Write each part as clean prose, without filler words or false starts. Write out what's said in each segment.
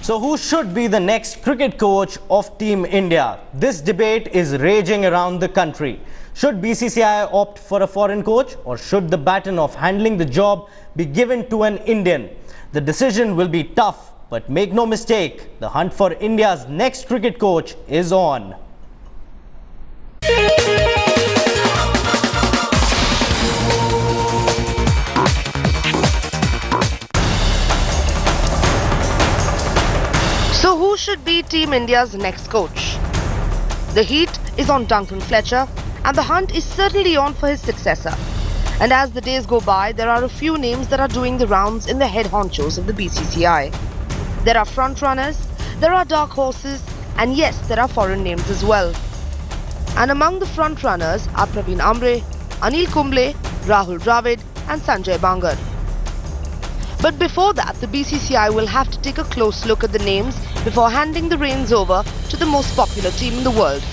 So who should be the next cricket coach of Team India? This debate is raging around the country. Should BCCI opt for a foreign coach, or should the baton of handling the job be given to an Indian? The decision will be tough, but make no mistake, the hunt for India's next cricket coach is on. So who should be Team India's next coach? The heat is on Duncan Fletcher, and the hunt is certainly on for his successor. And as the days go by, there are a few names that are doing the rounds in the head honchos of the BCCI. There are front runners, there are dark horses, and yes, there are foreign names as well. And among the front runners are Praveen Amre, Anil Kumble, Rahul Dravid and Sanjay Bangar. But before that, the BCCI will have to take a close look at the names before handing the reins over to the most popular team in the world.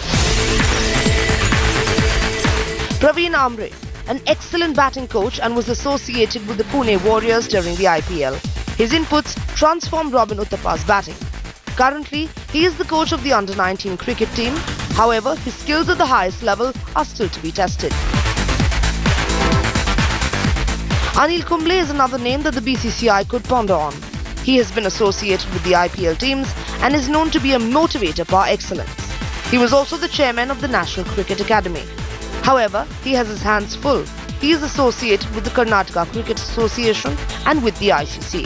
Praveen Amre, an excellent batting coach and was associated with the Pune Warriors during the IPL. His inputs transformed Robin Uthappa's batting. Currently, he is the coach of the under-19 cricket team. However, his skills at the highest level are still to be tested. Anil Kumble is another name that the BCCI could ponder on. He has been associated with the IPL teams and is known to be a motivator par excellence. He was also the chairman of the National Cricket Academy. However, he has his hands full. He is associated with the Karnataka Cricket Association and with the ICC.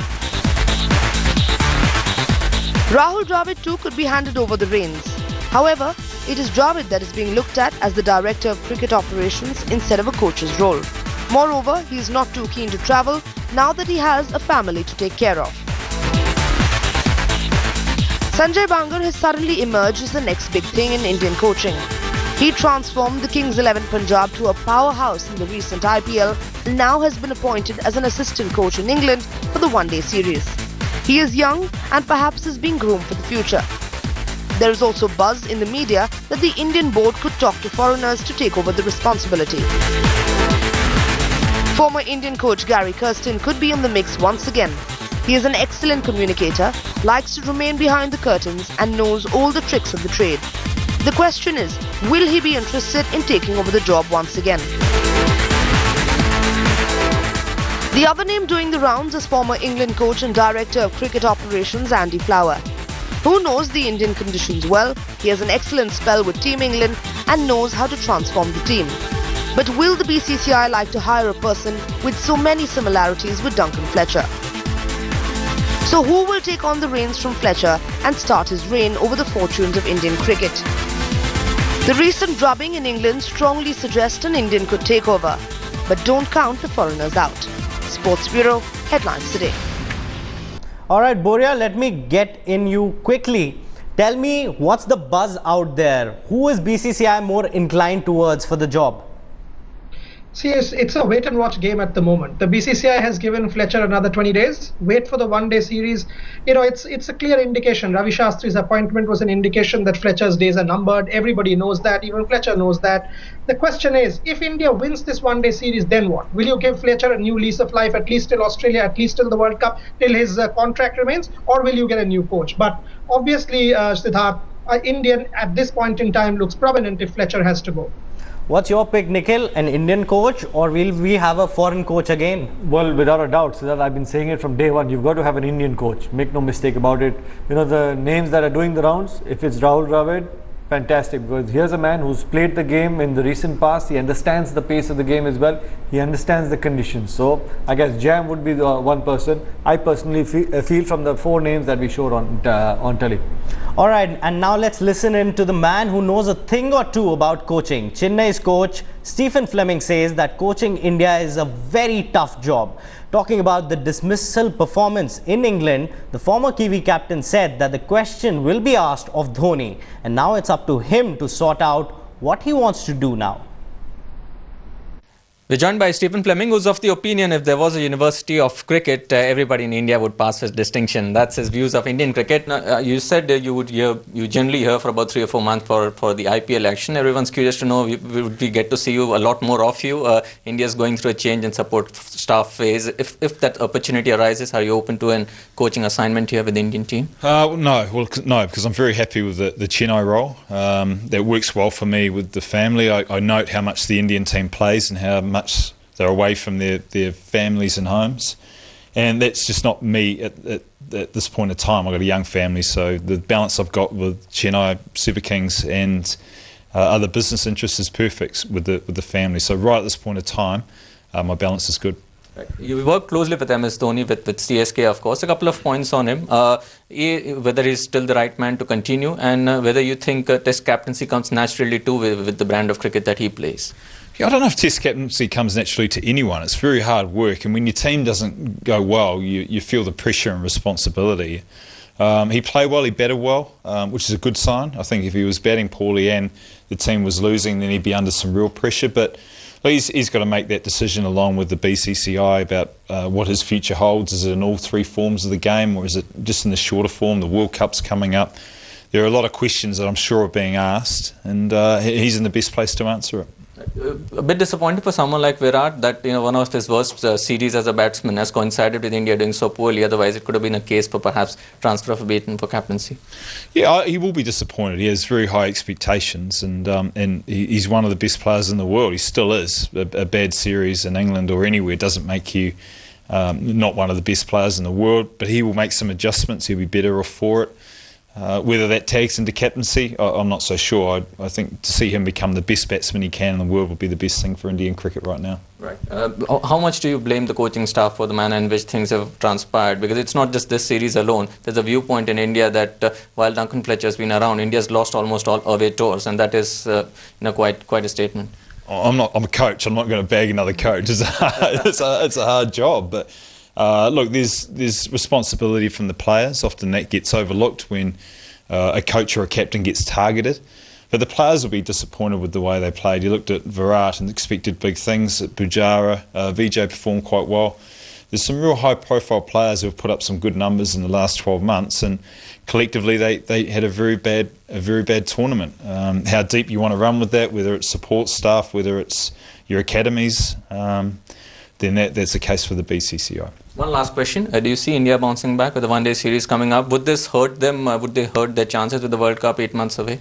Rahul Dravid too could be handed over the reins. However, it is Dravid that is being looked at as the Director of Cricket Operations instead of a coach's role. Moreover, he is not too keen to travel now that he has a family to take care of. Sanjay Bangar has suddenly emerged as the next big thing in Indian coaching. He transformed the Kings 11 Punjab to a powerhouse in the recent IPL and now has been appointed as an assistant coach in England for the one-day series. He is young and perhaps is being groomed for the future. There is also buzz in the media that the Indian board could talk to foreigners to take over the responsibility. Former Indian coach Gary Kirsten could be in the mix once again. He is an excellent communicator, likes to remain behind the curtains and knows all the tricks of the trade. The question is, will he be interested in taking over the job once again? The other name doing the rounds is former England coach and Director of Cricket Operations Andy Flower. Who knows the Indian conditions well, he has an excellent spell with Team England and knows how to transform the team. But will the BCCI like to hire a person with so many similarities with Duncan Fletcher? So who will take on the reins from Fletcher and start his reign over the fortunes of Indian cricket? The recent drubbing in England strongly suggests an Indian could take over. But don't count the foreigners out. Sports Bureau, headlines today. Alright Boria, let me get in you quickly. Tell me, what's the buzz out there? Who is BCCI more inclined towards for the job? See, it's a wait and watch game at the moment. The BCCI has given Fletcher another 20 days. Wait for the one-day series. You know, it's a clear indication. Ravi Shastri's appointment was an indication that Fletcher's days are numbered. Everybody knows that. Even Fletcher knows that. The question is, if India wins this one-day series, then what? Will you give Fletcher a new lease of life, at least till Australia, at least till the World Cup, till his contract remains, or will you get a new coach? But obviously, Siddharth, Indian at this point in time looks prominent if Fletcher has to go. What's your pick, Nikhil? An Indian coach, or will we have a foreign coach again? Well, without a doubt, Siddharth, I've been saying it from day one. You've got to have an Indian coach. Make no mistake about it. You know, the names that are doing the rounds, if it's Rahul Dravid, fantastic, because here's a man who's played the game in the recent past. He understands the pace of the game as well. He understands the conditions. So I guess Jam would be the one person. I personally feel from the four names that we showed on telly. All right, and now let's listen in to the man who knows a thing or two about coaching. Chennai's coach Stephen Fleming says that coaching India is a very tough job. Talking about the dismissal performance in England, the former Kiwi captain said that the question will be asked of Dhoni, and now it's up to him to sort out what he wants to do now. We're joined by Stephen Fleming, who's of the opinion if there was a University of Cricket, everybody in India would pass with distinction. That's his views of Indian cricket. Now, you said you generally hear for about 3 or 4 months for the IPL action. Everyone's curious to know, would we get to see you a lot more of you? India's going through a change in support staff phase. If that opportunity arises, are you open to a coaching assignment here with the Indian team? No, because I'm very happy with the Chennai role. That works well for me with the family. I note how much the Indian team plays and how much they're away from their families and homes, and that's just not me at this point of time. I've got a young family, so the balance I've got with Chennai Super Kings and other business interests is perfect with the family. So right at this point of time, my balance is good. Right. You work closely with MS Dhoni, with CSK, of course. A couple of points on him. Whether he's still the right man to continue, and whether you think Test captaincy comes naturally too with the brand of cricket that he plays. Yeah, I don't know if Test captaincy comes naturally to anyone. It's very hard work, and when your team doesn't go well, you feel the pressure and responsibility. He played well, he batted well, which is a good sign. I think if he was batting poorly and the team was losing, then he'd be under some real pressure. But he's got to make that decision along with the BCCI about what his future holds. Is it in all 3 forms of the game, or is it just in the shorter form? The World Cup's coming up. There are a lot of questions that I'm sure are being asked, and he's in the best place to answer it. A bit disappointing for someone like Virat that one of his worst series as a batsman has coincided with India doing so poorly. Otherwise, it could have been a case for perhaps transfer of a baton for captaincy. Yeah, he will be disappointed. He has very high expectations, and he's one of the best players in the world. He still is. A bad series in England or anywhere doesn't make you not one of the best players in the world. But he will make some adjustments. He'll be better off for it. Whether that tags into captaincy, I'm not so sure. I think to see him become the best batsman he can in the world would be the best thing for Indian cricket right now. Right. How much do you blame the coaching staff for the manner in which things have transpired? Because it's not just this series alone. There's a viewpoint in India that while Duncan Fletcher's been around, India's lost almost all away tours, and that is quite a statement. I'm a coach. I'm not going to bag another coach. It's a hard job, but. Look, there's responsibility from the players. Often that gets overlooked when a coach or a captain gets targeted. But the players will be disappointed with the way they played. You looked at Virat and expected big things. At Pujara, Vijay performed quite well. There's some real high-profile players who have put up some good numbers in the last 12 months, and collectively they had a very bad tournament. How deep you want to run with that, whether it's support staff, whether it's your academies, then that's the case for the BCCI. One last question. Do you see India bouncing back with the one-day series coming up? Would this hurt them? Would they hurt their chances with the World Cup 8 months away?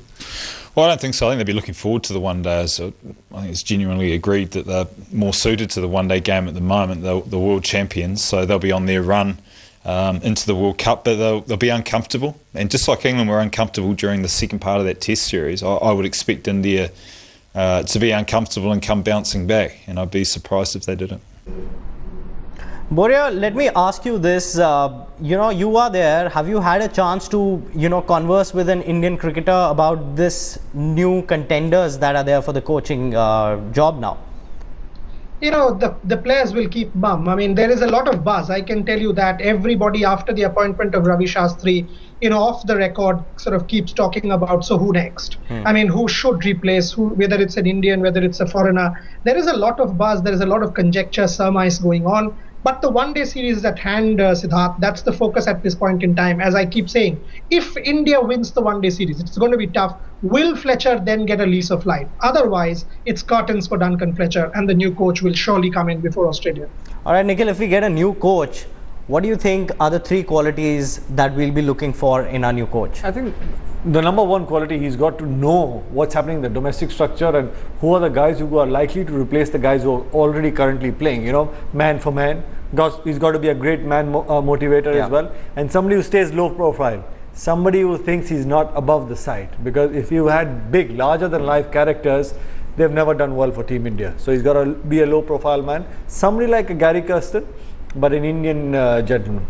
Well, I don't think so. I think they'll be looking forward to the one-days. I think it's genuinely agreed that they're more suited to the one-day game at the moment. They're the world champions, so they'll be on their run into the World Cup, but they'll be uncomfortable. And just like England were uncomfortable during the second part of that Test series, I would expect India to be uncomfortable and come bouncing back, and I'd be surprised if they didn't. Boria, let me ask you this, you are there, have you had a chance to, converse with an Indian cricketer about this new contenders that are there for the coaching job now? The players will keep mum. I mean, there is a lot of buzz. I can tell you that everybody after the appointment of Ravi Shastri, off the record sort of keeps talking about, so who next? I mean, who should replace who, whether it's an Indian, whether it's a foreigner. There is a lot of buzz. There is a lot of conjecture, surmise going on. But the one-day series is at hand, Siddharth. That's the focus at this point in time. As I keep saying, if India wins the one-day series, it's going to be tough. Will Fletcher then get a lease of life? Otherwise, it's curtains for Duncan Fletcher, and the new coach will surely come in before Australia. All right, Nikhil, if we get a new coach, what do you think are the 3 qualities that we'll be looking for in our new coach? I think the number one quality, he's got to know what's happening in the domestic structure and who are the guys who are likely to replace the guys who are already currently playing, man for man. He's got to be a great man motivator as well, and somebody who stays low profile, somebody who thinks he's not above the side, because if you had big, larger than life characters, they've never done well for Team India. So he's got to be a low profile man, somebody like a Gary Kirsten, but an Indian gentleman.